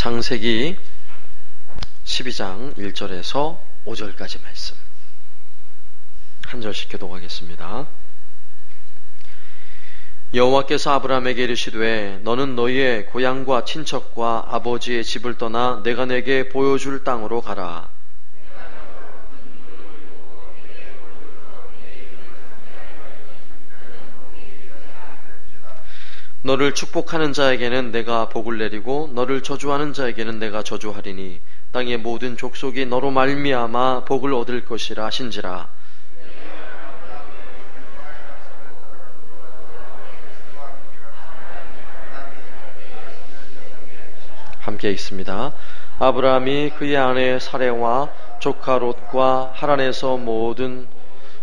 창세기 12장 1절에서 5절까지 말씀 한 절씩 교독하겠습니다. 여호와께서 아브라함에게 이르시되 너는 너희의 고향과 친척과 아버지의 집을 떠나 내가 내게 보여줄 땅으로 가라. 너를 축복하는 자에게는 내가 복을 내리고 너를 저주하는 자에게는 내가 저주하리니 땅의 모든 족속이 너로 말미암아 복을 얻을 것이라 하신지라. 함께 읽습니다. 아브라함이 그의 아내 사레와 조카 롯과 하란에서 모든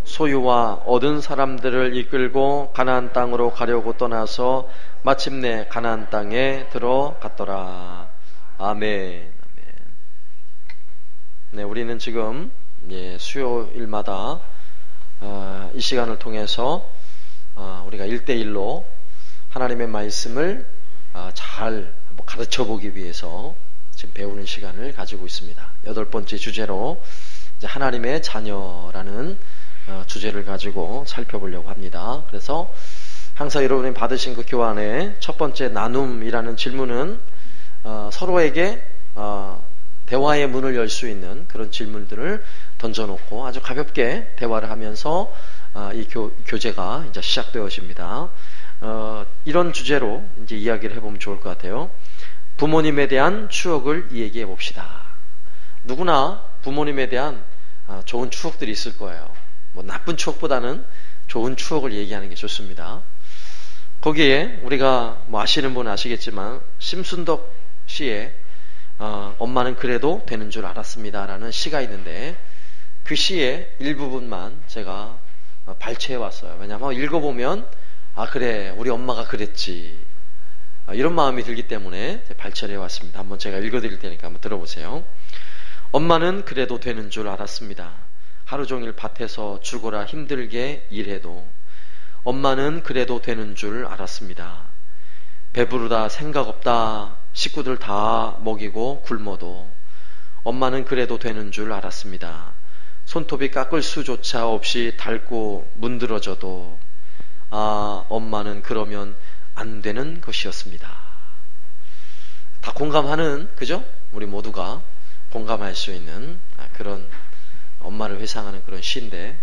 소유와 얻은 사람들을 이끌고 가나안 땅으로 가려고 떠나서 마침내 가나안 땅에 들어갔더라. 아멘. 네, 우리는 지금 수요일마다 이 시간을 통해서 우리가 1대1로 하나님의 말씀을 잘 가르쳐 보기 위해서 지금 배우는 시간을 가지고 있습니다. 8번째 주제로 이제 하나님의 자녀라는 주제를 가지고 살펴보려고 합니다. 그래서 항상 여러분이 받으신 그 교환의 첫 번째 나눔이라는 질문은 서로에게 대화의 문을 열 수 있는 그런 질문들을 던져놓고 아주 가볍게 대화를 하면서 이 교제가 이제 시작되어집니다. 이런 주제로 이제 이야기를 해보면 좋을 것 같아요. 부모님에 대한 추억을 이야기해 봅시다. 누구나 부모님에 대한 좋은 추억들이 있을 거예요. 뭐 나쁜 추억보다는 좋은 추억을 얘기하는 게 좋습니다. 거기에 우리가 뭐 아시는 분은 아시겠지만 심순덕 씨의 엄마는 그래도 되는 줄 알았습니다 라는 시가 있는데 그 시의 일부분만 제가 발췌해 왔어요. 왜냐하면 읽어보면 그래 우리 엄마가 그랬지 이런 마음이 들기 때문에 발췌를 해왔습니다. 한번 제가 읽어드릴 테니까 한번 들어보세요. 엄마는 그래도 되는 줄 알았습니다. 하루 종일 밭에서 죽어라 힘들게 일해도 엄마는 그래도 되는 줄 알았습니다. 배부르다 생각 없다 식구들 다 먹이고 굶어도 엄마는 그래도 되는 줄 알았습니다. 손톱이 깎을 수조차 없이 닳고 문드러져도 엄마는 그러면 안 되는 것이었습니다. 다 공감하는, 그죠? 우리 모두가 공감할 수 있는 그런 엄마를 회상하는 그런 시인데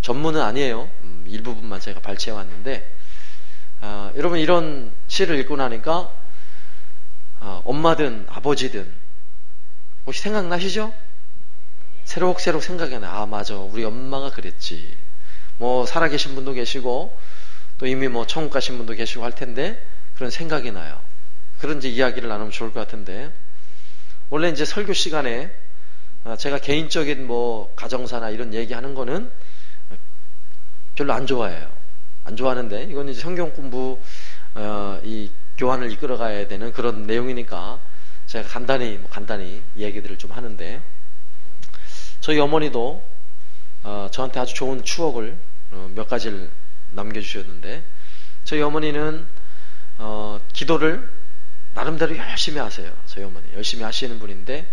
전문은 아니에요. 일부분만 제가 발췌해 왔는데 여러분 이런 시를 읽고 나니까 엄마든 아버지든 혹시 생각나시죠? 새록새록 생각이 나요. 맞아 우리 엄마가 그랬지. 뭐 살아계신 분도 계시고 또 이미 뭐 천국 가신 분도 계시고 할 텐데 그런 생각이 나요. 그런 이제 이야기를 나누면 좋을 것 같은데 원래 이제 설교 시간에 제가 개인적인 뭐 가정사나 이런 얘기하는 거는 별로 안 좋아해요. 안 좋아하는데 이건 이제 성경 공부 이 교환을 이끌어가야 되는 그런 내용이니까 제가 간단히 얘기들을 좀 하는데 저희 어머니도 저한테 아주 좋은 추억을 몇 가지를 남겨주셨는데 저희 어머니는 기도를 나름대로 열심히 하세요. 저희 어머니 열심히 하시는 분인데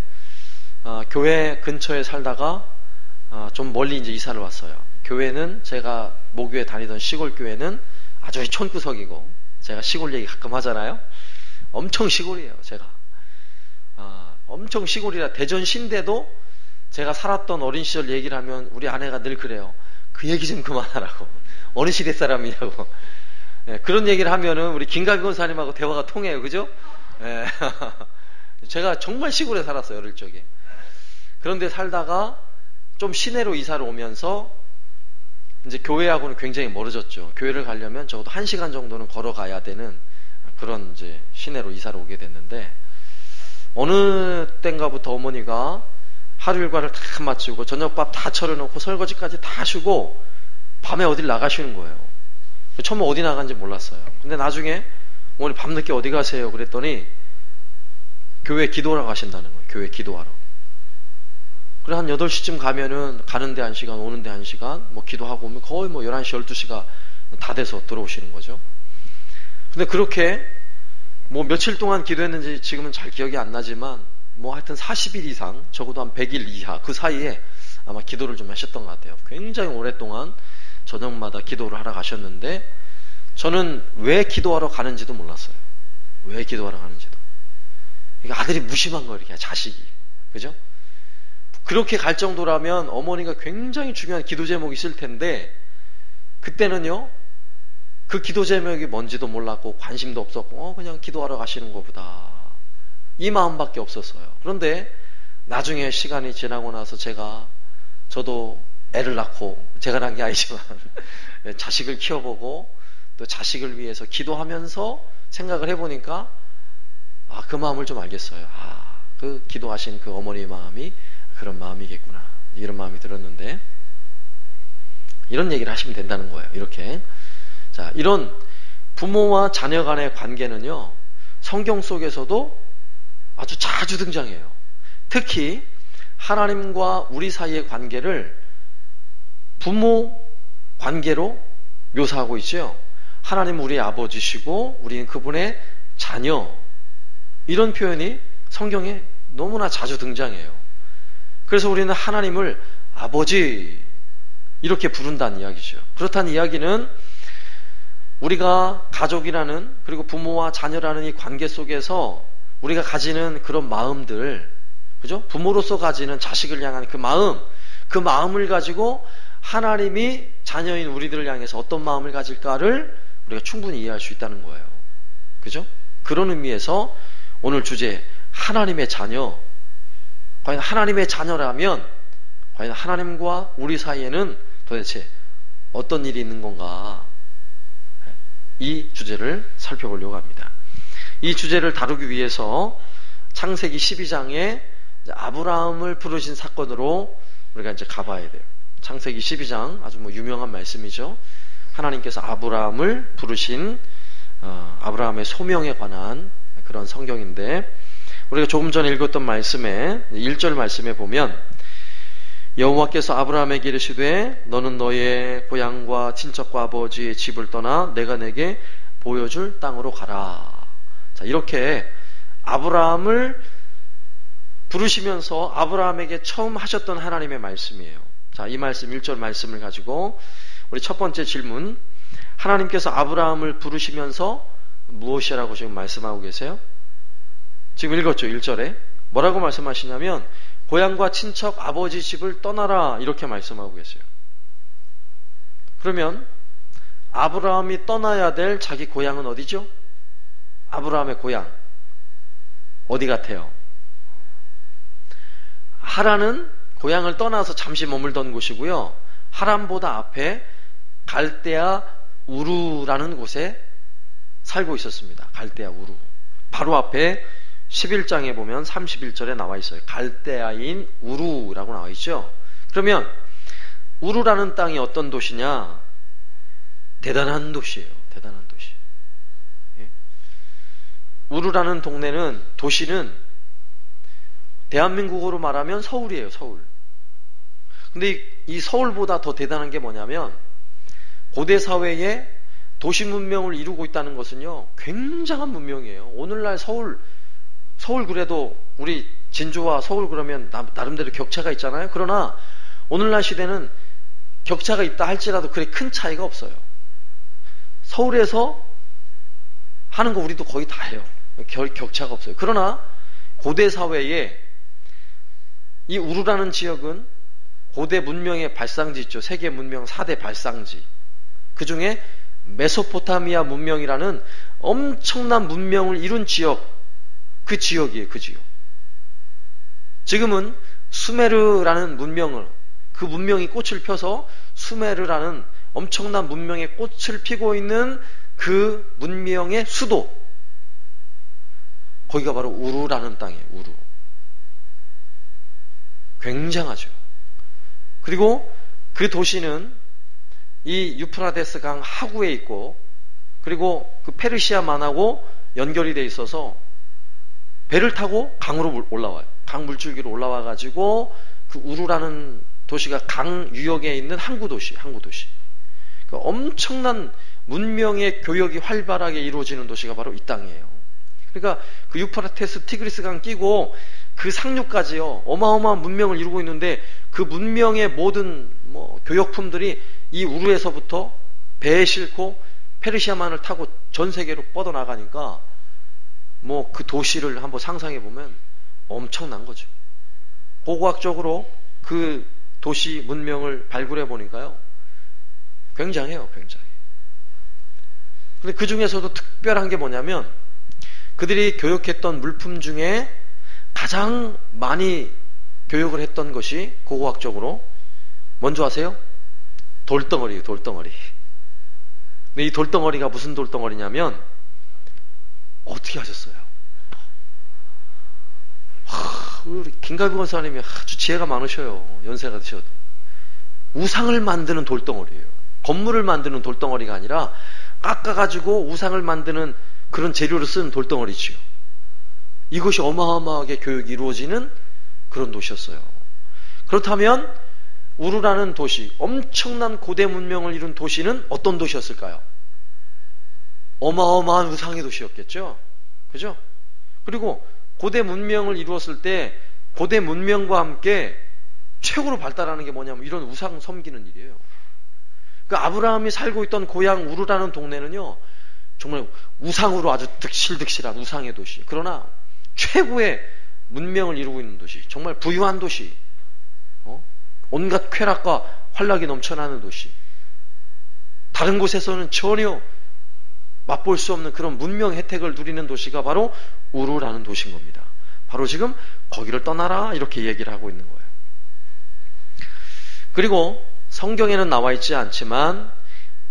교회 근처에 살다가 좀 멀리 이제 이사를 왔어요. 교회는 제가 모교에 다니던 시골 교회는 아주 촌구석이고 제가 시골 얘기 가끔 하잖아요. 엄청 시골이에요. 제가 엄청 시골이라 대전시인데도 제가 살았던 어린 시절 얘기를 하면 우리 아내가 늘 그래요. 그 얘기 좀 그만하라고. 어느 시대 사람이냐고. 그런 얘기를 하면은 우리 김가비 권사님하고 대화가 통해요. 그죠? 제가 정말 시골에 살았어요. 어릴 적에. 그런데 살다가 좀 시내로 이사를 오면서 이제 교회하고는 굉장히 멀어졌죠. 교회를 가려면 적어도 1시간 정도는 걸어가야 되는 그런 이제 시내로 이사를 오게 됐는데 어느 땐가부터 어머니가 하루 일과를 다 마치고 저녁밥 다 차려놓고 설거지까지 다 하시고 밤에 어딜 나가시는 거예요. 처음에 어디 나간지 몰랐어요. 근데 나중에 어머니 밤늦게 어디 가세요? 그랬더니 교회 기도하러 가신다는 거예요. 교회 기도하러. 그래 한 8시쯤 가면은 가는데 1시간 오는데 1시간 뭐 기도하고 오면 거의 뭐 11시 12시가 다 돼서 들어오시는 거죠. 근데 그렇게 뭐 며칠 동안 기도했는지 지금은 잘 기억이 안 나지만 뭐 하여튼 40일 이상, 적어도 한 100일 이하 그 사이에 아마 기도를 좀 하셨던 것 같아요. 굉장히 오랫동안 저녁마다 기도를 하러 가셨는데 저는 왜 기도하러 가는지도 몰랐어요. 왜 기도하러 가는지도. 그러니까 아들이 무심한 거예요, 이렇게 자식이. 그죠? 그렇게 갈 정도라면 어머니가 굉장히 중요한 기도 제목이 있을 텐데 그때는요, 그 기도 제목이 뭔지도 몰랐고 관심도 없었고 그냥 기도하러 가시는 것보다 이 마음밖에 없었어요. 그런데 나중에 시간이 지나고 나서 저도 애를 낳고, 제가 낳은 게 아니지만 자식을 키워보고 또 자식을 위해서 기도하면서 생각을 해보니까 그 마음을 좀 알겠어요. 그 기도하신 그 어머니의 마음이 그런 마음이겠구나, 이런 마음이 들었는데, 이런 얘기를 하시면 된다는 거예요. 이렇게. 자, 이런 부모와 자녀 간의 관계는요, 성경 속에서도 아주 자주 등장해요. 특히 하나님과 우리 사이의 관계를 부모 관계로 묘사하고 있죠. 하나님은 우리의 아버지시고 우리는 그분의 자녀, 이런 표현이 성경에 너무나 자주 등장해요. 그래서 우리는 하나님을 아버지 이렇게 부른다는 이야기죠. 그렇다는 이야기는 우리가 가족이라는, 그리고 부모와 자녀라는 이 관계 속에서 우리가 가지는 그런 마음들, 그죠? 부모로서 가지는 자식을 향한 그 마음을 가지고 하나님이 자녀인 우리들을 향해서 어떤 마음을 가질까를 우리가 충분히 이해할 수 있다는 거예요. 그죠? 그런 의미에서 오늘 주제, 하나님의 자녀. 과연 하나님의 자녀라면 과연 하나님과 우리 사이에는 도대체 어떤 일이 있는 건가, 이 주제를 살펴보려고 합니다. 이 주제를 다루기 위해서 창세기 12장에 아브라함을 부르신 사건으로 우리가 이제 가봐야 돼요. 창세기 12장, 아주 유명한 말씀이죠. 하나님께서 아브라함을 부르신 아브라함의 소명에 관한 그런 성경인데, 우리가 조금 전에 읽었던 말씀에 1절 말씀에 보면 여호와께서 아브라함에게 이르시되 너는 너의 고향과 친척과 아버지의 집을 떠나 내가 내게 보여줄 땅으로 가라. 자, 이렇게 아브라함을 부르시면서 아브라함에게 처음 하셨던 하나님의 말씀이에요. 자, 이 말씀 1절 말씀을 가지고 우리 첫 번째 질문, 하나님께서 아브라함을 부르시면서 무엇이라고 지금 말씀하고 계세요? 지금 읽었죠, 1절에. 뭐라고 말씀하시냐면 고향과 친척 아버지 집을 떠나라, 이렇게 말씀하고 계세요. 그러면 아브라함이 떠나야 될 자기 고향은 어디죠? 아브라함의 고향 어디 같아요? 하란은 고향을 떠나서 잠시 머물던 곳이고요, 하란보다 앞에 갈대아 우르라는 곳에 살고 있었습니다. 갈대아 우르. 바로 앞에 11장에 보면 31절에 나와 있어요. 갈대아인 우르라고 나와 있죠. 그러면 우르라는 땅이 어떤 도시냐? 대단한 도시예요. 대단한 도시. 예? 우르라는 동네는, 도시는 대한민국으로 말하면 서울이에요. 서울. 근데 이 서울보다 더 대단한 게 뭐냐면 고대 사회에 도시 문명을 이루고 있다는 것은요, 굉장한 문명이에요. 오늘날 서울 그래도 우리 진주와 서울 그러면 나름대로 격차가 있잖아요. 그러나 오늘날 시대는 격차가 있다 할지라도 그리 큰 차이가 없어요. 서울에서 하는 거 우리도 거의 다 해요. 격차가 없어요. 그러나 고대 사회에 이 우르라는 지역은 고대 문명의 발상지 있죠. 세계 문명 4대 발상지. 그 중에 메소포타미아 문명이라는 엄청난 문명을 이룬 지역, 그 지역이에요. 그 지역. 지금은 수메르라는 그 문명이 꽃을 펴서 수메르라는 엄청난 문명의 꽃을 피고 있는 그 문명의 수도, 거기가 바로 우르라는 땅이에요. 우르. 굉장하죠. 그리고 그 도시는 이 유프라데스 강 하구에 있고, 그리고 그 페르시아만하고 연결이 돼 있어서 배를 타고 강으로 올라와요. 강 물줄기로 올라와 가지고 그 우르라는 도시가 강 유역에 있는 항구도시. 그 엄청난 문명의 교역이 활발하게 이루어지는 도시가 바로 이 땅이에요. 그러니까 그 유프라테스 티그리스강 끼고 그 상류까지요 어마어마한 문명을 이루고 있는데 그 문명의 모든 교역품들이 이 우르에서부터 배에 싣고 페르시아만을 타고 전 세계로 뻗어나가니까 그 도시를 한번 상상해 보면 엄청난 거죠. 고고학적으로 그 도시 문명을 발굴해 보니까요 굉장해요, 굉장히. 근데 그 중에서도 특별한 게 뭐냐면 그들이 교역했던 물품 중에 가장 많이 교역을 했던 것이 고고학적으로 뭔지 아세요? 돌덩어리예요, 돌덩어리. 근데 이 돌덩어리가 무슨 돌덩어리냐면 어떻게 하셨어요? 우리 김가비 권사님이 아주 지혜가 많으셔요. 연세가 드셔도. 우상을 만드는 돌덩어리예요. 건물을 만드는 돌덩어리가 아니라 깎아가지고 우상을 만드는 그런 재료를 쓴 돌덩어리지요. 이것이 어마어마하게 교육이 이루어지는 그런 도시였어요. 그렇다면 우르라는 도시, 엄청난 고대 문명을 이룬 도시는 어떤 도시였을까요? 어마어마한 우상의 도시였겠죠. 그죠? 그리고 고대 문명을 이루었을 때 고대 문명과 함께 최고로 발달하는 게 뭐냐면 이런 우상 섬기는 일이에요. 그 아브라함이 살고 있던 고향 우르라는 동네는요 정말 우상으로 아주 득실득실한 우상의 도시. 그러나 최고의 문명을 이루고 있는 도시, 정말 부유한 도시, 온갖 쾌락과 환락이 넘쳐나는 도시. 다른 곳에서는 전혀 맛볼 수 없는 그런 문명 혜택을 누리는 도시가 바로 우르라는 도시인 겁니다. 바로 지금 거기를 떠나라 이렇게 얘기를 하고 있는 거예요. 그리고 성경에는 나와 있지 않지만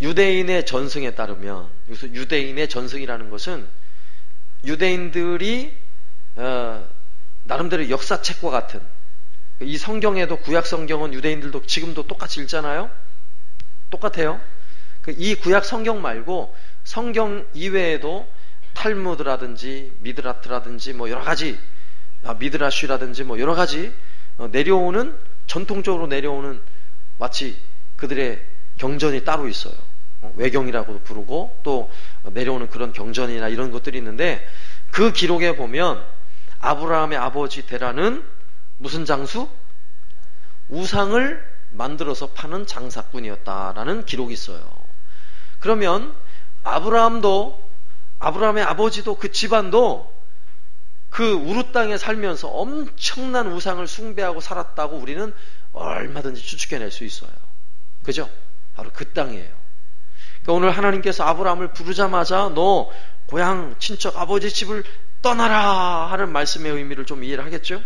유대인의 전승에 따르면, 여기서 유대인의 전승이라는 것은 유대인들이 나름대로 역사책과 같은, 이 성경에도 구약 성경은 유대인들도 지금도 똑같이 읽잖아요. 똑같아요. 이 구약 성경 말고 성경 이외에도 탈무드라든지 미드라트라든지 여러 가지, 미드라쉬라든지 여러 가지 내려오는, 전통적으로 내려오는 마치 그들의 경전이 따로 있어요. 외경이라고도 부르고 또 내려오는 그런 경전이나 이런 것들이 있는데 그 기록에 보면 아브라함의 아버지 데라는 무슨 장수? 우상을 만들어서 파는 장사꾼이었다라는 기록이 있어요. 그러면 아브라함의 아버지도 그 집안도 그 우르 땅에 살면서 엄청난 우상을 숭배하고 살았다고 우리는 얼마든지 추측해낼 수 있어요. 그죠? 바로 그 땅이에요. 그러니까 오늘 하나님께서 아브라함을 부르자마자 너 고향 친척 아버지 집을 떠나라 하는 말씀의 의미를 좀 이해를 하겠죠?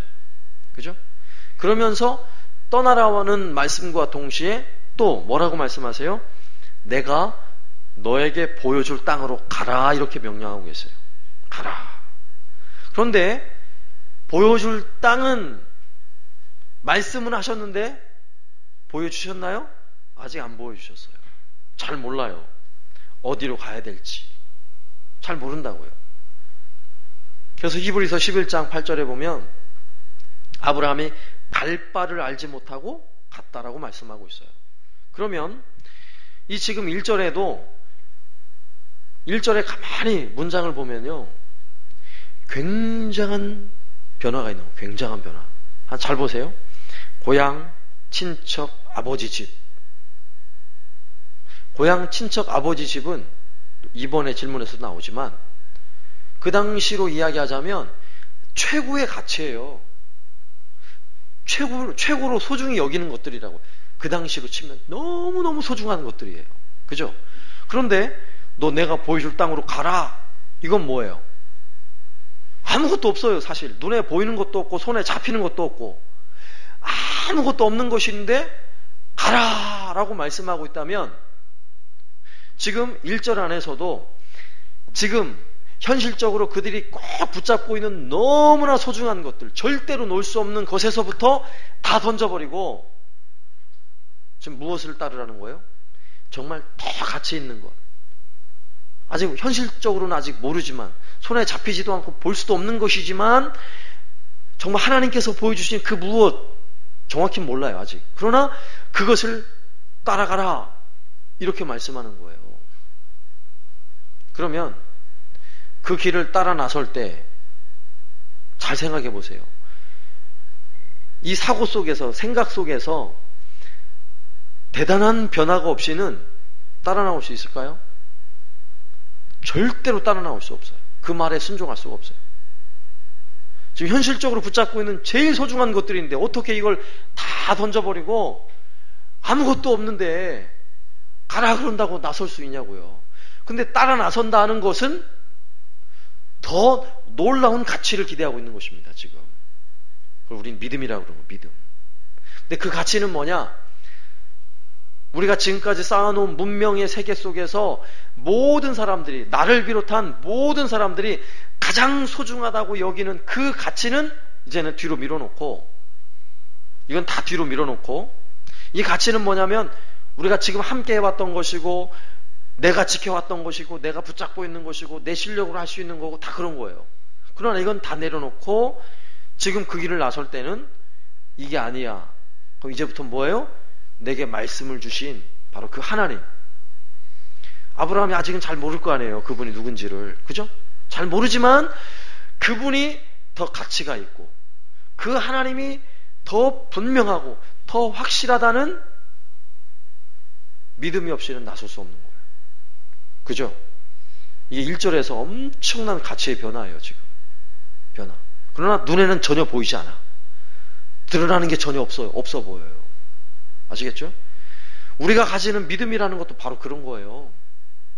그죠? 그러면서 떠나라는 말씀과 동시에 또 뭐라고 말씀하세요? 내가 너에게 보여줄 땅으로 가라 이렇게 명령하고 계세요. 가라. 그런데 보여줄 땅은 말씀은 하셨는데 보여주셨나요? 아직 안 보여주셨어요. 잘 몰라요. 어디로 가야 될지 잘 모른다고요. 그래서 히브리서 11장 8절에 보면 아브라함이 갈 바를 알지 못하고 갔다라고 말씀하고 있어요. 그러면 이 지금 1절에 가만히 문장을 보면요 굉장한 변화가 있는 거예요. 굉장한 변화. 잘 보세요. 고향, 친척, 아버지 집. 고향, 친척, 아버지 집은 이번에 질문에서 나오지만 그 당시로 이야기하자면 최고의 가치예요. 최고로 소중히 여기는 것들이라고. 그 당시로 치면 너무너무 소중한 것들이에요. 그죠? 그런데 너 내가 보여줄 땅으로 가라. 이건 뭐예요? 아무것도 없어요. 사실 눈에 보이는 것도 없고 손에 잡히는 것도 없고 아무것도 없는 것인데 가라 라고 말씀하고 있다면 지금 1절 안에서도 지금 현실적으로 그들이 꼭 붙잡고 있는 너무나 소중한 것들, 절대로 놓을 수 없는 것에서부터 다 던져버리고 지금 무엇을 따르라는 거예요? 정말 더 가치 있는 것, 아직 현실적으로는 아직 모르지만 손에 잡히지도 않고 볼 수도 없는 것이지만 정말 하나님께서 보여주신 그 무엇, 정확히 몰라요 아직. 그러나 그것을 따라가라 이렇게 말씀하는 거예요. 그러면 그 길을 따라 나설 때 잘 생각해 보세요. 이 사고 속에서, 생각 속에서 대단한 변화가 없이는 따라 나올 수 있을까요? 절대로 따라 나올 수 없어요. 그 말에 순종할 수가 없어요. 지금 현실적으로 붙잡고 있는 제일 소중한 것들인데 어떻게 이걸 다 던져버리고 아무것도 없는데 가라 그런다고 나설 수 있냐고요. 근데 따라 나선다는 것은 더 놀라운 가치를 기대하고 있는 것입니다. 지금 그걸 우린 믿음이라고 그러는 믿음. 근데 그 가치는 뭐냐? 우리가 지금까지 쌓아놓은 문명의 세계 속에서 모든 사람들이, 나를 비롯한 모든 사람들이 가장 소중하다고 여기는 그 가치는 이제는 뒤로 밀어놓고, 이건 다 뒤로 밀어놓고, 이 가치는 뭐냐면 우리가 지금 함께 해왔던 것이고, 내가 지켜왔던 것이고, 내가 붙잡고 있는 것이고, 내 실력으로 할 수 있는 거고, 다 그런 거예요. 그러나 이건 다 내려놓고 지금 그 길을 나설 때는 이게 아니야. 그럼 이제부터 뭐예요? 내게 말씀을 주신 바로 그 하나님. 아브라함이 아직은 잘 모를 거 아니에요. 그분이 누군지를. 그죠? 잘 모르지만 그분이 더 가치가 있고 그 하나님이 더 분명하고 더 확실하다는 믿음이 없이는 나설 수 없는 거예요. 그죠? 이게 1절에서 엄청난 가치의 변화예요. 지금 변화. 그러나 눈에는 전혀 보이지 않아. 드러나는 게 전혀 없어 보여요. 아시겠죠? 우리가 가지는 믿음이라는 것도 바로 그런 거예요.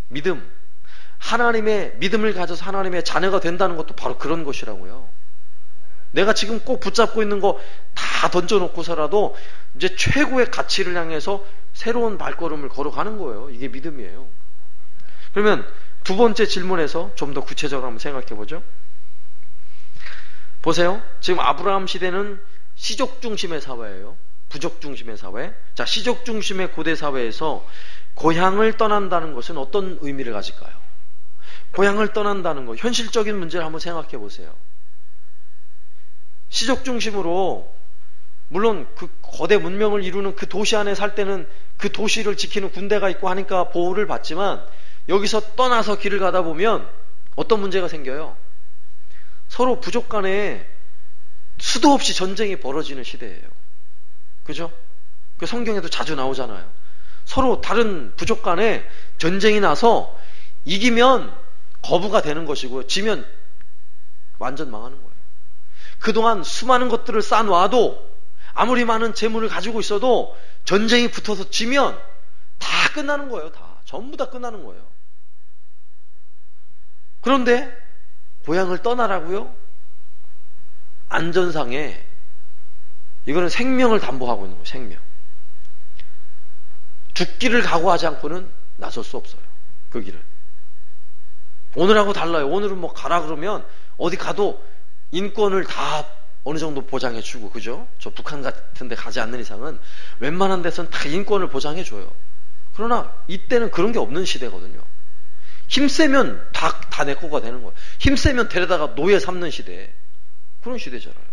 믿음. 하나님의 믿음을 가져서 하나님의 자녀가 된다는 것도 바로 그런 것이라고요. 내가 지금 꼭 붙잡고 있는 거 다 던져놓고서라도 이제 최고의 가치를 향해서 새로운 발걸음을 걸어가는 거예요. 이게 믿음이에요. 그러면 두 번째 질문에서 좀 더 구체적으로 한번 생각해 보죠. 보세요. 지금 아브라함 시대는 시족 중심의 사회예요. 부족 중심의 사회. 자, 시족 중심의 고대 사회에서 고향을 떠난다는 것은 어떤 의미를 가질까요? 고향을 떠난다는 것, 현실적인 문제를 한번 생각해 보세요. 시족 중심으로 물론 그 거대 문명을 이루는 그 도시 안에 살 때는 그 도시를 지키는 군대가 있고 하니까 보호를 받지만 여기서 떠나서 길을 가다 보면 어떤 문제가 생겨요? 서로 부족 간에 수도 없이 전쟁이 벌어지는 시대예요. 그죠? 그 성경에도 자주 나오잖아요. 서로 다른 부족 간에 전쟁이 나서 이기면 거부가 되는 것이고요. 지면 완전 망하는 거예요. 그동안 수많은 것들을 쌓아놔도 아무리 많은 재물을 가지고 있어도 전쟁이 붙어서 지면 다 끝나는 거예요. 다. 전부 다 끝나는 거예요. 그런데 고향을 떠나라고요? 안전상에 이거는 생명을 담보하고 있는 거예요. 생명. 죽기를 각오하지 않고는 나설 수 없어요. 그 길을. 오늘하고 달라요. 오늘은 뭐 가라 그러면 어디 가도 인권을 다 어느 정도 보장해 주고, 그죠? 저 북한 같은 데 가지 않는 이상은 웬만한 데서는 다 인권을 보장해 줘요. 그러나 이때는 그런 게 없는 시대거든요. 힘세면 다 내 거가 되는 거예요. 힘세면 데려다가 노예 삼는 시대. 그런 시대잖아요.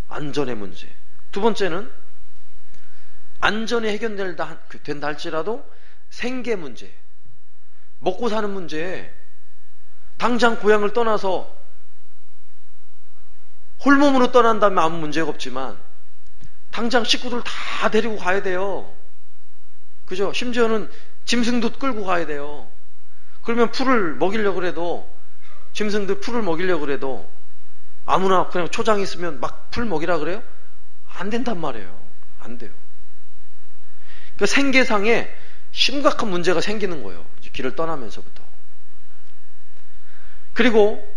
안전의 문제. 두 번째는 안전이 해결된다 할지라도 생계 문제, 먹고 사는 문제. 당장 고향을 떠나서 홀몸으로 떠난다면 아무 문제가 없지만 당장 식구들 다 데리고 가야 돼요. 그죠? 심지어는 짐승도 끌고 가야 돼요. 그러면 풀을 먹이려고 해도, 짐승들 풀을 먹이려고 해도 아무나 그냥 초장 있으면 막 풀 먹이라 그래요? 안 된단 말이에요. 안 돼요. 그 생계상에 심각한 문제가 생기는 거예요. 길을 떠나면서부터. 그리고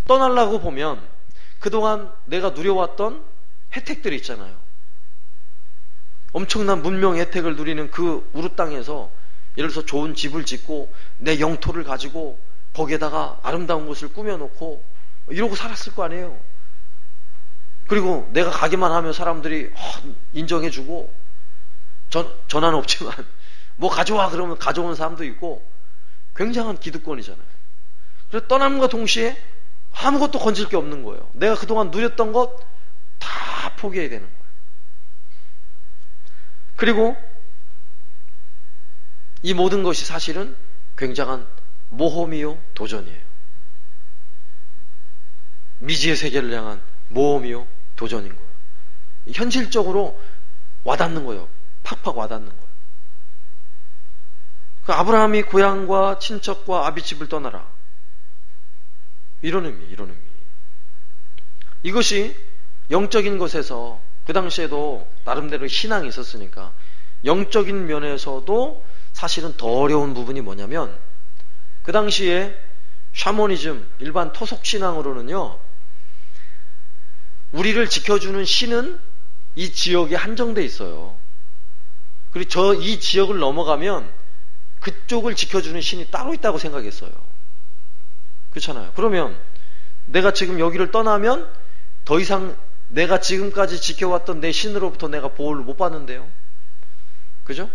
떠나려고 보면 그동안 내가 누려왔던 혜택들이 있잖아요. 엄청난 문명의 혜택을 누리는 그 우루 땅에서 예를 들어서 좋은 집을 짓고 내 영토를 가지고 거기에다가 아름다운 곳을 꾸며놓고 이러고 살았을 거 아니에요. 그리고 내가 가기만 하면 사람들이 인정해주고 전화는 없지만 뭐 가져와 그러면 가져오는 사람도 있고 굉장한 기득권이잖아요. 그래서 떠남과 동시에 아무것도 건질 게 없는 거예요. 내가 그동안 누렸던 것 다 포기해야 되는 거예요. 그리고 이 모든 것이 사실은 굉장한 모험이요, 도전이에요. 미지의 세계를 향한 모험이요, 도전인 거예요. 현실적으로 와닿는 거예요. 팍팍 와닿는 거예요. 그 아브라함이 고향과 친척과 아비집을 떠나라. 이런 의미, 이런 의미. 이것이 영적인 것에서 그 당시에도 나름대로 신앙이 있었으니까 영적인 면에서도 사실은 더 어려운 부분이 뭐냐면 그 당시에 샤머니즘, 일반 토속신앙으로는요, 우리를 지켜주는 신은 이 지역에 한정돼 있어요. 그리고 이 지역을 넘어가면 그쪽을 지켜주는 신이 따로 있다고 생각했어요. 그렇잖아요. 그러면 내가 지금 여기를 떠나면 더 이상 내가 지금까지 지켜왔던 내 신으로부터 내가 보호를 못 받는데요. 그죠?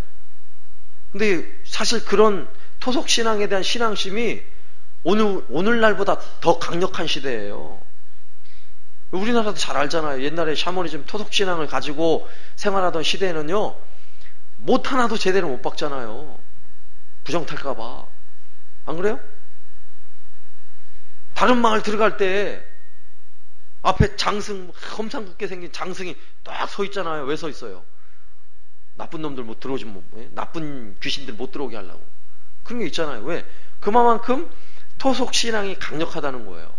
근데 사실 그런 토속신앙에 대한 신앙심이 오늘날보다 더 강력한 시대예요. 우리나라도 잘 알잖아요. 옛날에 샤머니즘 토속신앙을 가지고 생활하던 시대에는요, 못 하나도 제대로 못 박잖아요. 부정탈까봐. 안 그래요? 다른 마을 들어갈 때 앞에 장승, 험상궂게 생긴 장승이 딱 서 있잖아요. 왜 서 있어요? 나쁜 놈들 못 들어오지, 나쁜 귀신들 못 들어오게 하려고. 그런 게 있잖아요. 왜? 그만큼 토속신앙이 강력하다는 거예요.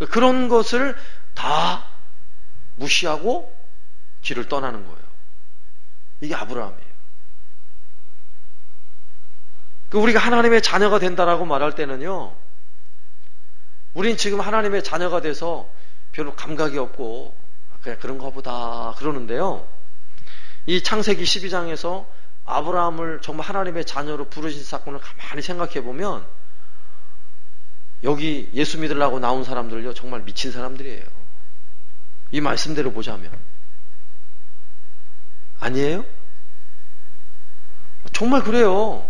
그런 것을 다 무시하고 길을 떠나는 거예요. 이게 아브라함이에요. 우리가 하나님의 자녀가 된다라고 말할 때는요, 우린 지금 하나님의 자녀가 돼서 별로 감각이 없고 그냥 그런가 보다 그러는데요, 이 창세기 12장에서 아브라함을 정말 하나님의 자녀로 부르신 사건을 가만히 생각해 보면 여기 예수 믿으려고 나온 사람들요, 정말 미친 사람들이에요. 이 말씀대로 보자면. 아니에요? 정말 그래요.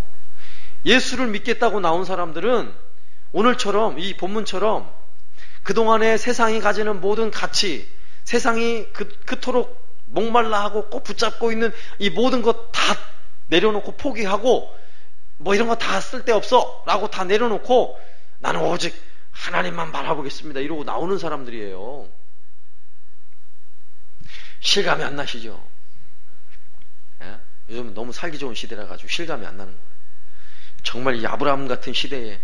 예수를 믿겠다고 나온 사람들은 오늘처럼, 이 본문처럼 그동안에 세상이 가지는 모든 가치, 세상이 그토록 목말라 하고 꼭 붙잡고 있는 이 모든 것 다 내려놓고 포기하고 뭐 이런 거 다 쓸데없어 라고 다 내려놓고 나는 오직 하나님만 바라보겠습니다 이러고 나오는 사람들이에요. 실감이 안 나시죠? 예? 요즘 너무 살기 좋은 시대라 가지고 실감이 안 나는 거예요. 정말 이 아브라함 같은 시대에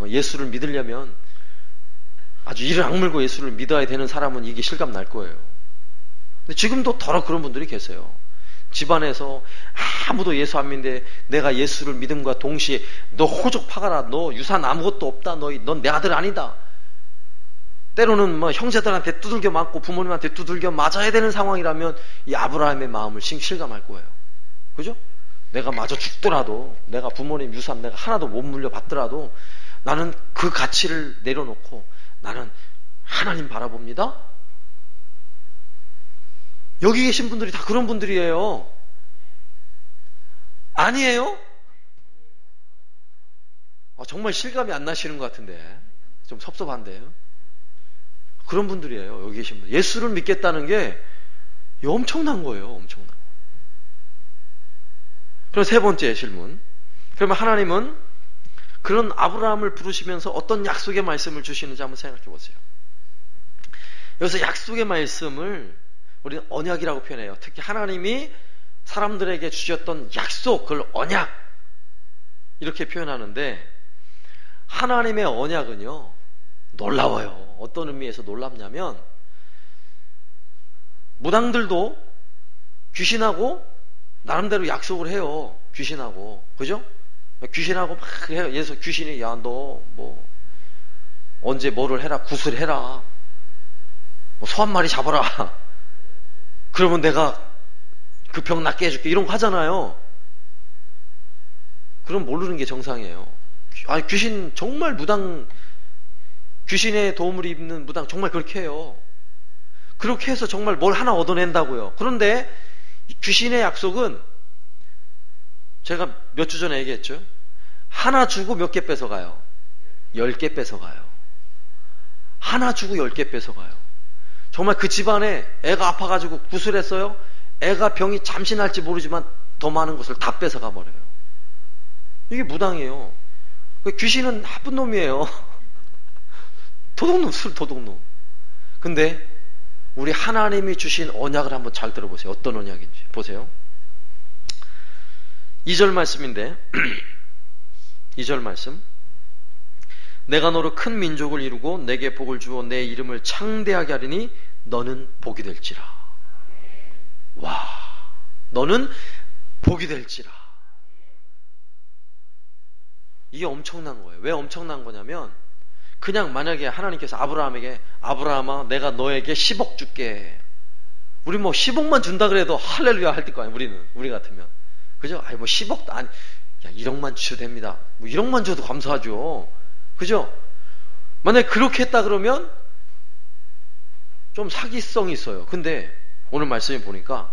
예수를 믿으려면 아주 이를 악물고 예수를 믿어야 되는 사람은 이게 실감 날 거예요. 근데 지금도 더러 그런 분들이 계세요. 집안에서 아무도 예수 안 믿는데 내가 예수를 믿음과 동시에 너 호적 파가라, 너 유산 아무것도 없다, 넌 내 아들 아니다. 때로는 뭐 형제들한테 두들겨 맞고 부모님한테 두들겨 맞아야 되는 상황이라면 이 아브라함의 마음을 실감할 거예요. 그죠? 내가 마저 죽더라도, 내가 부모님 유산 내가 하나도 못 물려받더라도 나는 그 가치를 내려놓고 나는 하나님 바라봅니다. 여기 계신 분들이 다 그런 분들이에요. 아니에요? 정말 실감이 안 나시는 것 같은데 좀 섭섭한데요. 그런 분들이에요. 여기 계신 분들. 예수를 믿겠다는 게 엄청난 거예요. 엄청난 거. 그럼 세 번째 질문. 그러면 하나님은 그런 아브라함을 부르시면서 어떤 약속의 말씀을 주시는지 한번 생각해 보세요. 여기서 약속의 말씀을 우리는 언약이라고 표현해요. 특히 하나님이 사람들에게 주셨던 약속, 그걸 언약 이렇게 표현하는데, 하나님의 언약은요 놀라워요. 어떤 의미에서 놀랍냐면 무당들도 귀신하고 나름대로 약속을 해요. 귀신하고. 그죠? 귀신하고 막 해요. 예수 귀신이 야 너 뭐 언제 뭐를 해라, 구슬해라, 뭐 소 한 마리 잡아라. 그러면 내가 그 병 낫게 해줄게. 이런 거 하잖아요. 그럼 모르는 게 정상이에요. 아니 귀신 정말 무당, 귀신의 도움을 입는 무당 정말 그렇게 해요. 그렇게 해서 정말 뭘 하나 얻어낸다고요. 그런데 귀신의 약속은 제가 몇 주 전에 얘기했죠. 하나 주고 몇 개 뺏어가요? 10개 뺏어가요. 하나 주고 10개 뺏어가요. 정말 그 집안에 애가 아파가지고 구슬했어요. 애가 병이 잠시 날지 모르지만 더 많은 것을 다 뺏어가 버려요. 이게 무당이에요. 귀신은 나쁜 놈이에요. 도둑놈, 도둑놈. 근데 우리 하나님이 주신 언약을 한번 잘 들어보세요. 어떤 언약인지 보세요. 2절 말씀인데 2절 말씀. 내가 너로 큰 민족을 이루고 내게 복을 주어 내 이름을 창대하게 하리니 너는 복이 될지라. 와, 너는 복이 될지라. 이게 엄청난 거예요. 왜 엄청난 거냐면 그냥 만약에 하나님께서 아브라함에게 아브라함아 내가 너에게 10억 줄게. 우리 뭐 10억만 준다 그래도 할렐루야 할 거 아니에요. 우리 같으면. 그죠? 아니 뭐 10억도 아니 야 1억만 주셔도 됩니다. 뭐 1억만 줘도 감사하죠. 그죠? 만약에 그렇게 했다 그러면 좀 사기성이 있어요. 근데 오늘 말씀에 보니까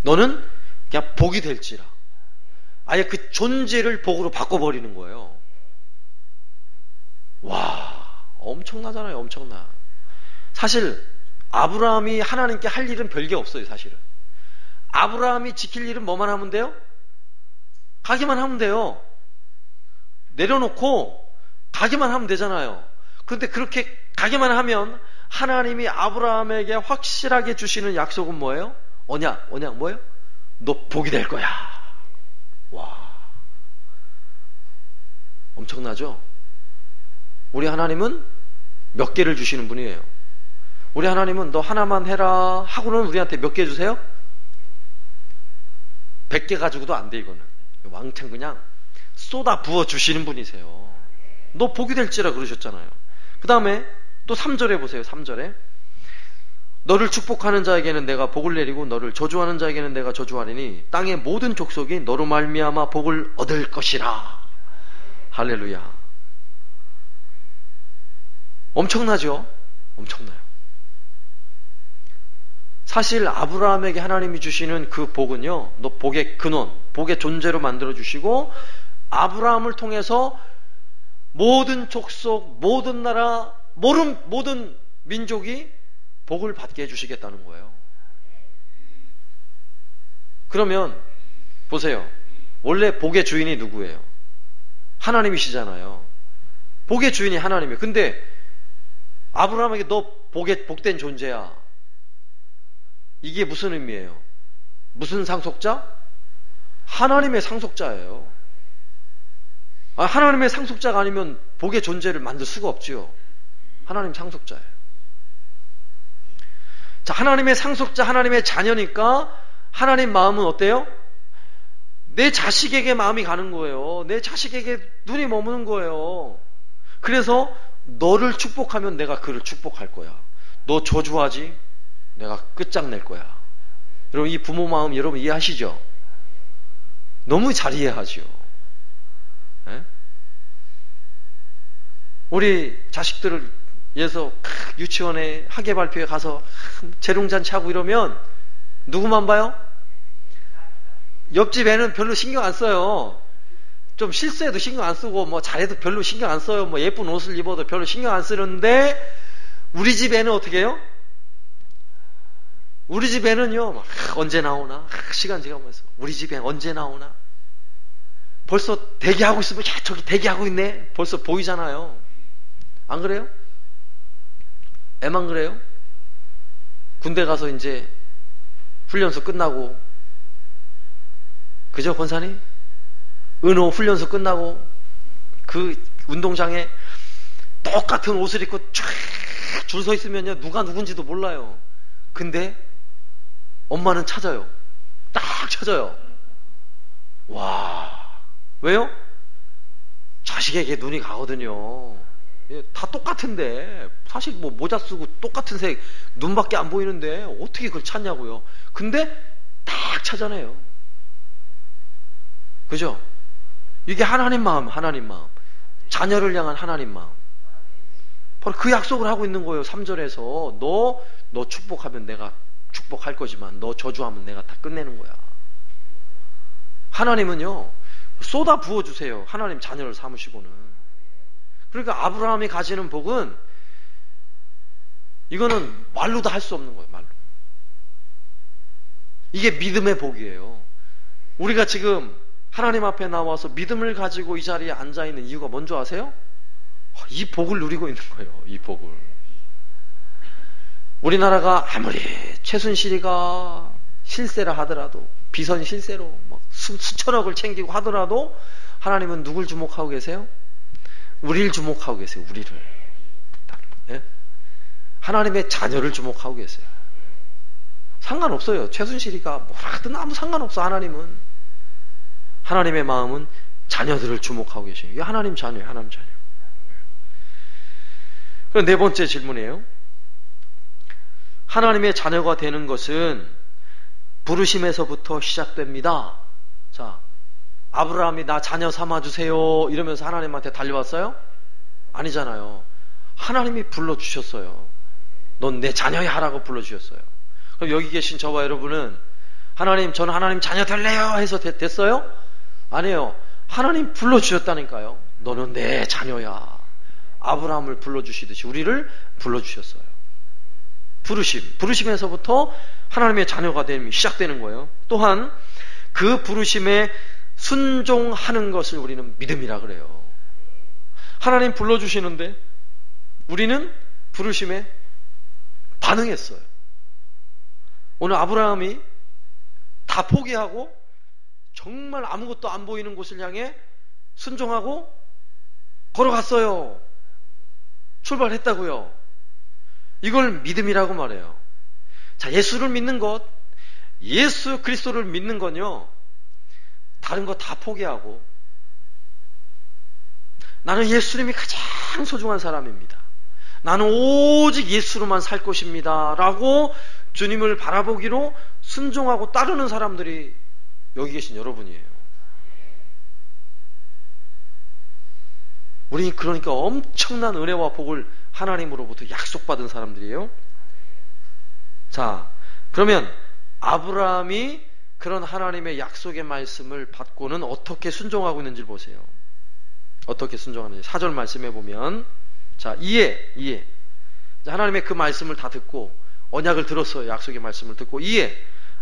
너는 그냥 복이 될지라. 아예 그 존재를 복으로 바꿔버리는 거예요. 와, 엄청나잖아요. 엄청나. 사실 아브라함이 하나님께 할 일은 별게 없어요. 사실은 아브라함이 지킬 일은 뭐만 하면 돼요? 가기만 하면 돼요. 내려놓고 가기만 하면 되잖아요. 그런데 그렇게 가기만 하면 하나님이 아브라함에게 확실하게 주시는 약속은 뭐예요? 언약 뭐예요? 너 복이 될 거야. 와, 엄청나죠? 우리 하나님은 몇 개를 주시는 분이에요. 우리 하나님은 너 하나만 해라 하고는 우리한테 몇 개 주세요? 100개 가지고도 안 돼. 이거는 왕창 그냥 쏟아 부어 주시는 분이세요. 너 복이 될지라 그러셨잖아요. 그 다음에 또 3절에 보세요. 3절에 너를 축복하는 자에게는 내가 복을 내리고 너를 저주하는 자에게는 내가 저주하리니 땅의 모든 족속이 너로 말미암아 복을 얻을 것이라. 할렐루야. 엄청나죠? 엄청나요. 사실 아브라함에게 하나님이 주시는 그 복은요, 너 복의 근원, 복의 존재로 만들어 주시고 아브라함을 통해서 모든 족속, 모든 나라, 모든 민족이 복을 받게 해주시겠다는 거예요. 그러면 보세요. 원래 복의 주인이 누구예요? 하나님이시잖아요. 복의 주인이 하나님이에요. 근데 아브라함에게 너 복된 존재야. 이게 무슨 의미예요? 무슨 상속자? 하나님의 상속자예요. 하나님의 상속자가 아니면 복의 존재를 만들 수가 없지요. 하나님 상속자예요. 자, 하나님의 상속자, 하나님의 자녀니까 하나님 마음은 어때요? 내 자식에게 마음이 가는 거예요. 내 자식에게 눈이 머무는 거예요. 그래서 너를 축복하면 내가 그를 축복할 거야. 너 저주하지? 내가 끝장낼 거야. 여러분, 이 부모 마음 여러분 이해하시죠? 너무 잘 이해하죠. 네? 우리 자식들을 위해서 유치원에 학예 발표에 가서 재롱잔치 하고 이러면 누구만 봐요? 옆집 애는 별로 신경 안 써요. 좀 실수해도 신경 안 쓰고 뭐 잘해도 별로 신경 안 써요. 뭐 예쁜 옷을 입어도 별로 신경 안 쓰는데 우리 집 애는 어떻게 해요? 우리 집 애는요, 막, 언제 나오나? 시간 지나면서 우리 집 애 언제 나오나? 벌써 대기하고 있으면 야 저기 대기하고 있네. 벌써 보이잖아요. 안 그래요? 애만 그래요? 군대 가서 이제 훈련소 끝나고 그죠, 권사님? 은호 훈련소 끝나고 그 운동장에 똑같은 옷을 입고 쫙 줄 서 있으면요, 누가 누군지도 몰라요. 근데 엄마는 찾아요. 딱 찾아요. 와, 왜요? 자식에게 눈이 가거든요. 다 똑같은데 사실 뭐 모자 쓰고 똑같은 색 눈밖에 안 보이는데 어떻게 그걸 찾냐고요. 근데 딱 찾아내요. 그죠? 이게 하나님 마음, 하나님 마음. 자녀를 향한 하나님 마음. 바로 그 약속을 하고 있는 거예요. 3절에서 너 축복하면 내가 축복할 거지만 너 저주하면 내가 다 끝내는 거야. 하나님은요, 쏟아 부어주세요. 하나님 자녀를 삼으시고는. 그러니까 아브라함이 가지는 복은 이거는 말로도 할 수 없는 거예요. 말로. 이게 믿음의 복이에요. 우리가 지금 하나님 앞에 나와서 믿음을 가지고 이 자리에 앉아있는 이유가 뭔지 아세요? 이 복을 누리고 있는 거예요. 이 복을. 우리나라가 아무리 최순실이가 실세라 하더라도, 비선 실세로 막 수천억을 챙기고 하더라도 하나님은 누굴 주목하고 계세요? 우리를 주목하고 계세요. 우리를. 예? 하나님의 자녀를 주목하고 계세요. 상관없어요. 최순실이가 뭐라 하든 아무 상관없어. 하나님은. 하나님의 마음은 자녀들을 주목하고 계시요. 이게 하나님 자녀예요. 하나님 자녀. 그럼 네 번째 질문이에요. 하나님의 자녀가 되는 것은 부르심에서부터 시작됩니다. 자, 아브라함이 나 자녀 삼아주세요 이러면서 하나님한테 달려왔어요? 아니잖아요. 하나님이 불러주셨어요. 넌 내 자녀야 하라고 불러주셨어요. 그럼 여기 계신 저와 여러분은 하나님, 저는 하나님 자녀 될래요 해서 됐어요? 아니에요. 하나님 불러주셨다니까요. 너는 내 자녀야. 아브라함을 불러주시듯이 우리를 불러주셨어요. 부르심에서부터 하나님의 자녀가 됨이 시작되는 거예요. 또한 그 부르심에 순종하는 것을 우리는 믿음이라 그래요. 하나님 불러주시는데 우리는 부르심에 반응했어요. 오늘 아브라함이 다 포기하고 정말 아무것도 안 보이는 곳을 향해 순종하고 걸어갔어요. 출발했다고요. 이걸 믿음이라고 말해요. 자, 예수를 믿는 것, 예수 그리스도를 믿는 건요, 다른 거 다 포기하고 나는 예수님이 가장 소중한 사람입니다. 나는 오직 예수로만 살 것입니다 라고 주님을 바라보기로 순종하고 따르는 사람들이 여기 계신 여러분이에요. 우리 그러니까 엄청난 은혜와 복을 하나님으로부터 약속받은 사람들이에요. 자, 그러면 아브라함이 그런 하나님의 약속의 말씀을 받고는 어떻게 순종하고 있는지 보세요. 어떻게 순종하는지 4절 말씀해 보면, 자, 이에 하나님의 그 말씀을 다 듣고 언약을 들었어요. 약속의 말씀을 듣고 이에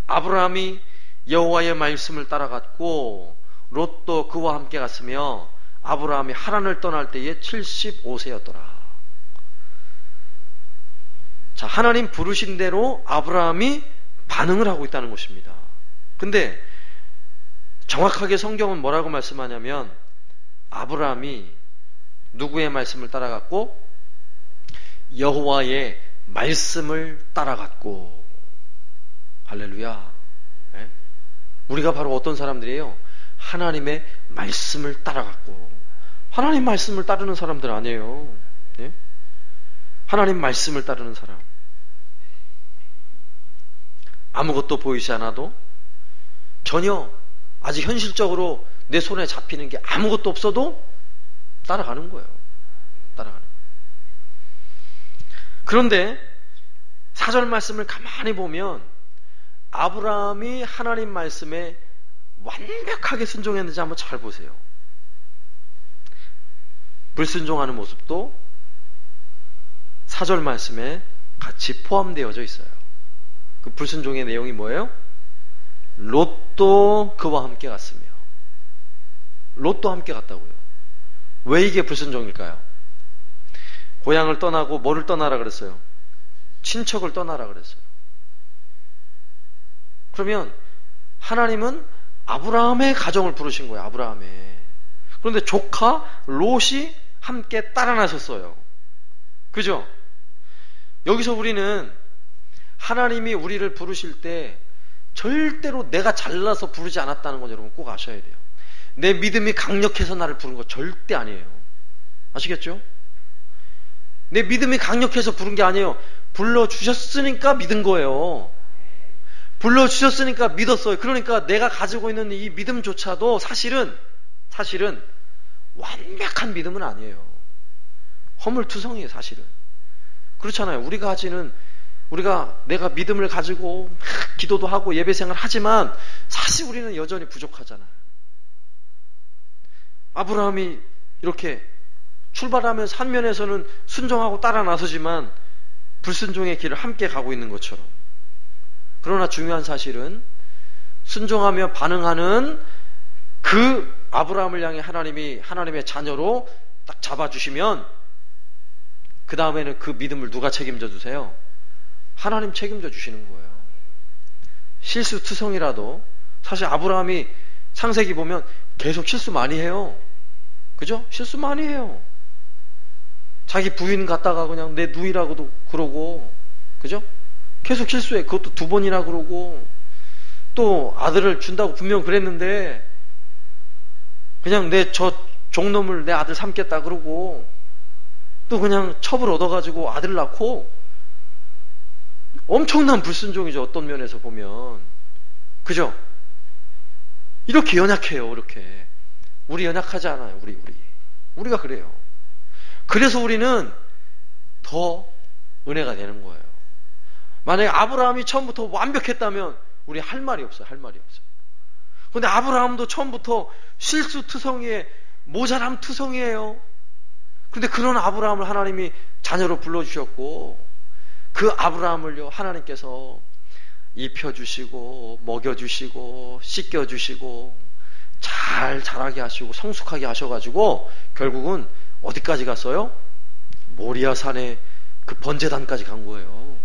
아브라함이 여호와의 말씀을 따라갔고 롯도 그와 함께 갔으며 아브라함이 하란을 떠날 때에 75세였더라. 자, 하나님 부르신 대로 아브라함이 반응을 하고 있다는 것입니다. 근데 정확하게 성경은 뭐라고 말씀하냐면 아브라함이 누구의 말씀을 따라갔고 여호와의 말씀을 따라갔고. 할렐루야. 네? 우리가 바로 어떤 사람들이에요? 하나님의 말씀을 따라갔고. 하나님 말씀을 따르는 사람들 아니에요. 네? 하나님 말씀을 따르는 사람. 아무것도 보이지 않아도 전혀 아직 현실적으로 내 손에 잡히는 게 아무것도 없어도 따라가는 거예요. 따라가는 거예요. 그런데 4절 말씀을 가만히 보면 아브라함이 하나님 말씀에 완벽하게 순종했는지 한번 잘 보세요. 불순종하는 모습도 4절 말씀에 같이 포함되어져 있어요. 그 불순종의 내용이 뭐예요? 롯도 그와 함께 갔으며. 롯도 함께 갔다고요. 왜 이게 불순종일까요? 고향을 떠나고 뭐를 떠나라 그랬어요? 친척을 떠나라 그랬어요. 그러면 하나님은 아브라함의 가정을 부르신 거예요. 아브라함의. 그런데 조카 롯이 함께 따라 나섰어요. 그죠? 여기서 우리는 하나님이 우리를 부르실 때 절대로 내가 잘나서 부르지 않았다는 건 여러분 꼭 아셔야 돼요. 내 믿음이 강력해서 나를 부른 거 절대 아니에요. 아시겠죠? 내 믿음이 강력해서 부른 게 아니에요. 불러주셨으니까 믿은 거예요. 불러주셨으니까 믿었어요. 그러니까 내가 가지고 있는 이 믿음조차도 사실은 완벽한 믿음은 아니에요. 허물투성이에요. 사실은. 그렇잖아요. 내가 믿음을 가지고 기도도 하고 예배생활 하지만 사실 우리는 여전히 부족하잖아요. 아브라함이 이렇게 출발하면서 한 면에서는 순종하고 따라 나서지만 불순종의 길을 함께 가고 있는 것처럼. 그러나 중요한 사실은 순종하며 반응하는 그 아브라함을 향해 하나님이 하나님의 자녀로 딱 잡아주시면 그 다음에는 그 믿음을 누가 책임져 주세요? 하나님 책임져 주시는 거예요. 실수투성이라도 사실 아브라함이 창세기 보면 계속 실수 많이 해요. 그죠? 실수 많이 해요. 자기 부인 갖다가 그냥 내 누이라고도 그러고, 그죠? 계속 실수해. 그것도 2번이나 그러고, 또 아들을 준다고 분명 그랬는데 그냥 내 저 종놈을 내 아들 삼겠다 그러고, 또 그냥 첩을 얻어가지고 아들 낳고, 엄청난 불순종이죠. 어떤 면에서 보면. 그죠? 이렇게 연약해요. 이렇게. 우리 연약하지 않아요. 우리가 그래요. 그래서 우리는 더 은혜가 되는 거예요. 만약에 아브라함이 처음부터 완벽했다면 우리 할 말이 없어요. 그런데 아브라함도 처음부터 실수투성이에 모자람 투성이에요. 그런데 그런 아브라함을 하나님이 자녀로 불러주셨고, 그 아브라함을요 하나님께서 입혀주시고 먹여주시고 씻겨주시고 잘 자라게 하시고 성숙하게 하셔가지고 결국은 어디까지 갔어요? 모리아산의 그 번제단까지 간 거예요.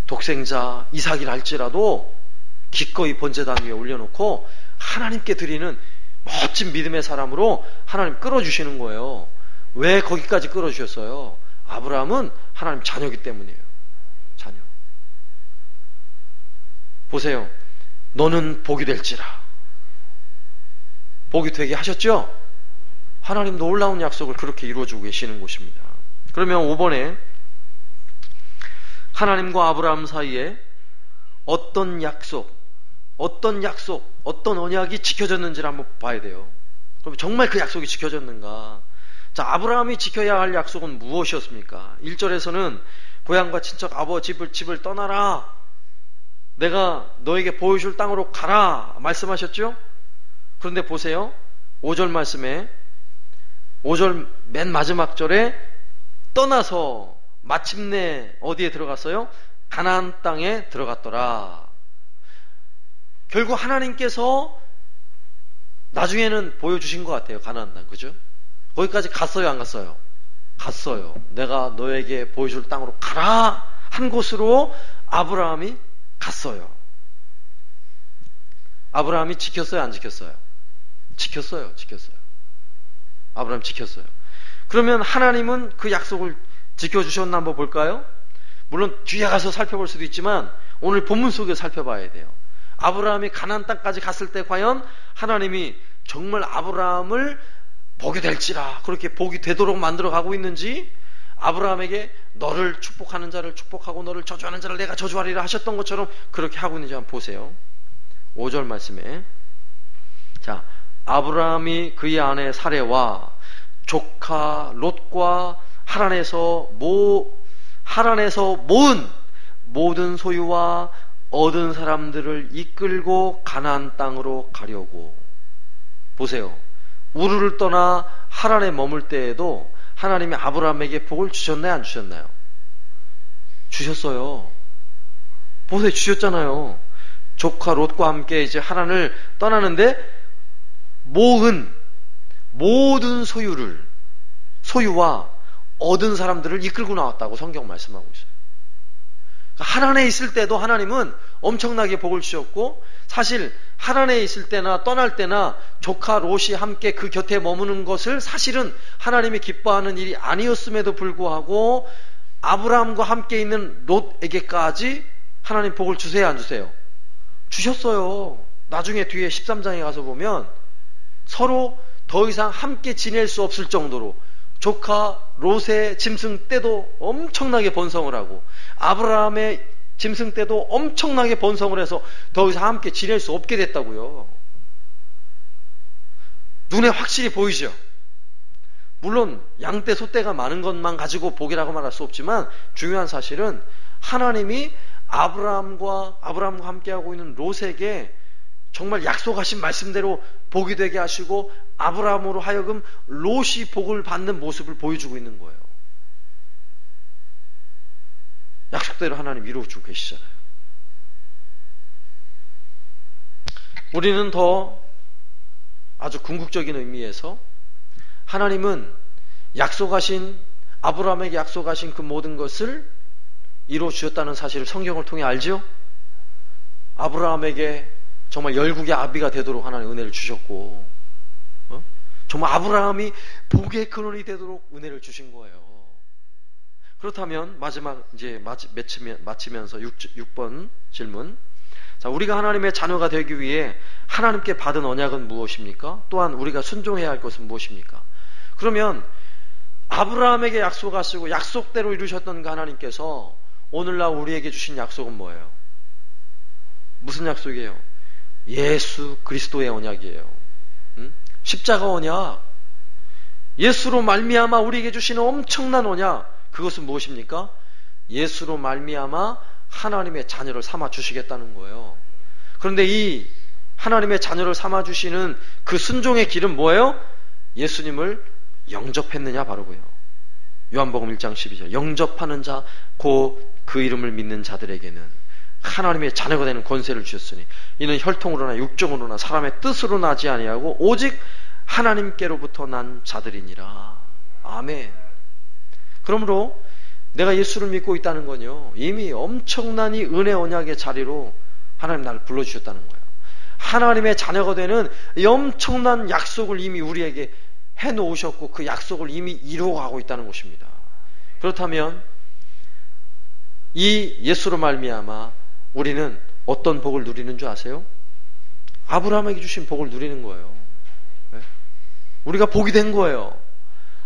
독생자 이삭이라 할지라도 기꺼이 번제단 위에 올려놓고 하나님께 드리는 멋진 믿음의 사람으로 하나님 끌어주시는 거예요. 왜 거기까지 끌어주셨어요? 아브라함은 하나님 자녀이기 때문이에요. 자녀. 보세요. 너는 복이 될지라. 복이 되게 하셨죠? 하나님 놀라운 약속을 그렇게 이루어주고 계시는 곳입니다. 그러면 5번에 하나님과 아브라함 사이에 어떤 약속, 어떤 언약이 지켜졌는지를 한번 봐야 돼요. 그럼 정말 그 약속이 지켜졌는가? 자, 아브라함이 지켜야 할 약속은 무엇이었습니까? 1절에서는 고향과 친척 아버지 집을 떠나라. 내가 너에게 보여줄 땅으로 가라 말씀하셨죠? 그런데 보세요. 5절 말씀에 5절 맨 마지막 절에 떠나서 마침내 어디에 들어갔어요? 가나안 땅에 들어갔더라. 결국 하나님께서 나중에는 보여주신 것 같아요. 가나안 땅. 그죠? 거기까지 갔어요? 안 갔어요? 갔어요. 내가 너에게 보여줄 땅으로 가라 한 곳으로 아브라함이 갔어요. 아브라함이 지켰어요? 안 지켰어요? 지켰어요. 아브라함 지켰어요. 그러면 하나님은 그 약속을 지켜주셨나 한번 볼까요? 물론 뒤에 가서 살펴볼 수도 있지만 오늘 본문 속에 살펴봐야 돼요. 아브라함이 가나안 땅까지 갔을 때 과연 하나님이 정말 아브라함을 복이 될지라 그렇게 복이 되도록 만들어 가고 있는지, 아브라함에게 너를 축복하는 자를 축복하고 너를 저주하는 자를 내가 저주하리라 하셨던 것처럼 그렇게 하고 있는지 한번 보세요. 5절 말씀에 자, 아브라함이 그의 아내 사레와 조카 롯과 하란에서 모은 모든 소유와 얻은 사람들을 이끌고 가나안 땅으로 가려고. 보세요. 우르를 떠나 하란에 머물 때에도 하나님이 아브라함에게 복을 주셨나요? 안 주셨나요? 주셨어요. 보세요. 주셨잖아요. 조카 롯과 함께 이제 하란을 떠나는데 모은 모든 소유와 얻은 사람들을 이끌고 나왔다고 성경 말씀하고 있어요. 하란에 있을 때도 하나님은 엄청나게 복을 주셨고, 사실 하란에 있을 때나 떠날 때나 조카 롯이 함께 그 곁에 머무는 것을 사실은 하나님이 기뻐하는 일이 아니었음에도 불구하고 아브라함과 함께 있는 롯에게까지 하나님 복을 주세요, 안 주세요? 주셨어요. 나중에 뒤에 13장에 가서 보면 서로 더 이상 함께 지낼 수 없을 정도로 조카 롯의 짐승 떼도 엄청나게 번성을 하고 아브라함의 짐승 떼도 엄청나게 번성을 해서 더 이상 함께 지낼 수 없게 됐다고요. 눈에 확실히 보이죠. 물론 양떼 소떼가 많은 것만 가지고 복이라고 말할 수 없지만 중요한 사실은 하나님이 아브라함과 함께하고 있는 롯에게 정말 약속하신 말씀대로 복이 되게 하시고 아브라함으로 하여금 롯이 복을 받는 모습을 보여주고 있는 거예요. 약속대로 하나님 이루어주고 계시잖아요. 우리는 더 아주 궁극적인 의미에서 하나님은 아브라함에게 약속하신 그 모든 것을 이루어 주셨다는 사실을 성경을 통해 알죠? 아브라함에게 정말 열국의 아비가 되도록 하나님 은혜를 주셨고, 정말 아브라함이 복의 근원이 되도록 은혜를 주신 거예요. 그렇다면 마지막 이제 마치면서 6번 질문. 자, 우리가 하나님의 자녀가 되기 위해 하나님께 받은 언약은 무엇입니까? 또한 우리가 순종해야 할 것은 무엇입니까? 그러면 아브라함에게 약속하시고 약속대로 이루셨던 그 하나님께서 오늘날 우리에게 주신 약속은 뭐예요? 무슨 약속이에요? 예수 그리스도의 언약이에요. 십자가 언약. 예수로 말미암아 우리에게 주시는 엄청난 언약. 그것은 무엇입니까? 예수로 말미암아 하나님의 자녀를 삼아 주시겠다는 거예요. 그런데 이 하나님의 자녀를 삼아 주시는 그 순종의 길은 뭐예요? 예수님을 영접했느냐 바로고요. 요한복음 1장 12절. 영접하는 자 곧 그 이름을 믿는 자들에게는 하나님의 자녀가 되는 권세를 주셨으니 이는 혈통으로나 육정으로나 사람의 뜻으로 나지 아니하고 오직 하나님께로부터 난 자들이니라. 아멘. 그러므로 내가 예수를 믿고 있다는 건요, 이미 엄청난 이 은혜 언약의 자리로 하나님 나를 불러주셨다는 거예요. 하나님의 자녀가 되는 이 엄청난 약속을 이미 우리에게 해놓으셨고 그 약속을 이미 이루어가고 있다는 것입니다. 그렇다면 이 예수로 말미암아 우리는 어떤 복을 누리는 줄 아세요? 아브라함에게 주신 복을 누리는 거예요. 우리가 복이 된 거예요.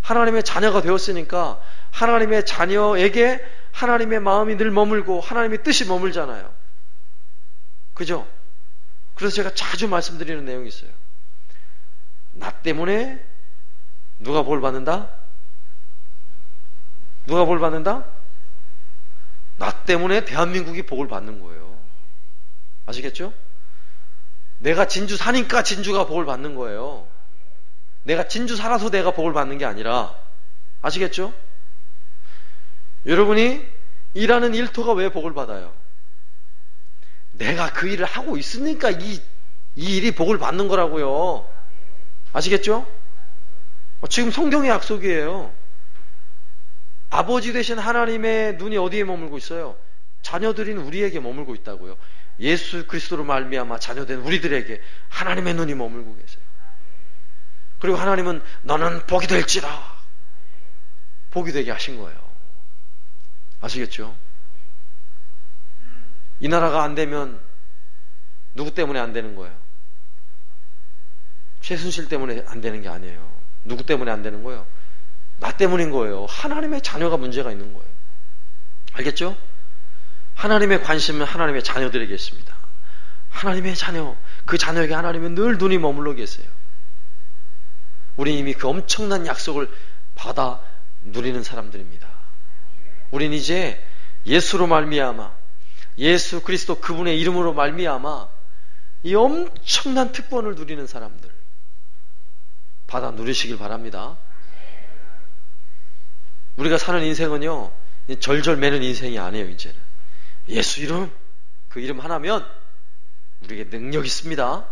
하나님의 자녀가 되었으니까 하나님의 자녀에게 하나님의 마음이 늘 머물고 하나님의 뜻이 머물잖아요. 그죠? 그래서 제가 자주 말씀드리는 내용이 있어요. 나 때문에 누가 복을 받는다? 누가 복을 받는다? 나 때문에 대한민국이 복을 받는 거예요. 아시겠죠? 내가 진주 사니까 진주가 복을 받는 거예요. 내가 진주 살아서 내가 복을 받는 게 아니라, 아시겠죠? 여러분이 일하는 일터가 왜 복을 받아요? 내가 그 일을 하고 있으니까 이 일이 복을 받는 거라고요. 아시겠죠? 지금 성경의 약속이에요. 아버지 되신 하나님의 눈이 어디에 머물고 있어요? 자녀들인 우리에게 머물고 있다고요. 예수 그리스도로 말미암아 자녀된 우리들에게 하나님의 눈이 머물고 계세요. 그리고 하나님은 너는 복이 될지라 복이 되게 하신 거예요. 아시겠죠? 이 나라가 안 되면 누구 때문에 안 되는 거예요? 최순실 때문에 안 되는 게 아니에요. 누구 때문에 안 되는 거예요? 나 때문인 거예요. 하나님의 자녀가 문제가 있는 거예요. 알겠죠? 하나님의 관심은 하나님의 자녀들에게 있습니다. 하나님의 자녀, 그 자녀에게 하나님은 늘 눈이 머물러 계세요. 우리 이미 그 엄청난 약속을 받아 누리는 사람들입니다. 우린 이제 예수로 말미암아, 예수 그리스도 그분의 이름으로 말미암아 이 엄청난 특권을 누리는 사람들 받아 누리시길 바랍니다. 우리가 사는 인생은요, 절절 매는 인생이 아니에요. 이제는 예수 이름, 그 이름 하나면 우리에게 능력이 있습니다.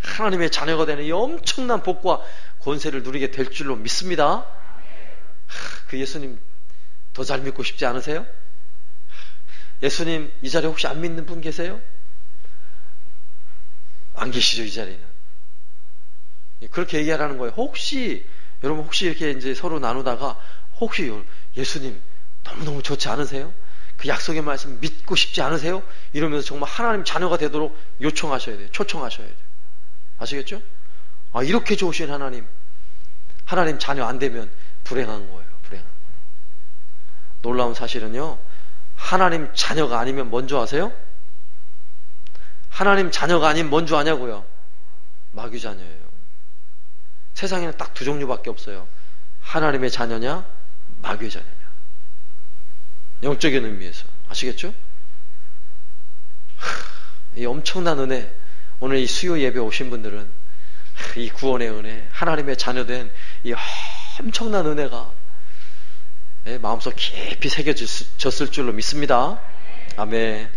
하나님의 자녀가 되는 이 엄청난 복과 권세를 누리게 될 줄로 믿습니다. 그 예수님 더 잘 믿고 싶지 않으세요? 예수님 이 자리에 혹시 안 믿는 분 계세요? 안 계시죠, 이 자리는. 그렇게 얘기하라는 거예요. 여러분 혹시 이렇게 이제 서로 나누다가 혹시 예수님 너무너무 좋지 않으세요? 그 약속의 말씀 믿고 싶지 않으세요? 이러면서 정말 하나님 자녀가 되도록 요청하셔야 돼요. 초청하셔야 돼요. 아시겠죠? 이렇게 좋으신 하나님 자녀 안 되면 불행한 거예요. 불행한. 놀라운 사실은요, 하나님 자녀가 아니면 뭔 줄 아세요? 하나님 자녀가 아니면 뭔 줄 아냐고요? 마귀 자녀예요. 세상에는 딱 두 종류밖에 없어요. 하나님의 자녀냐, 마귀의 자녀냐. 영적인 의미에서. 아시겠죠? 이 엄청난 은혜, 오늘 이 수요 예배 오신 분들은 이 구원의 은혜, 하나님의 자녀된 이 엄청난 은혜가 마음속 깊이 새겨졌을 줄로 믿습니다. 아멘.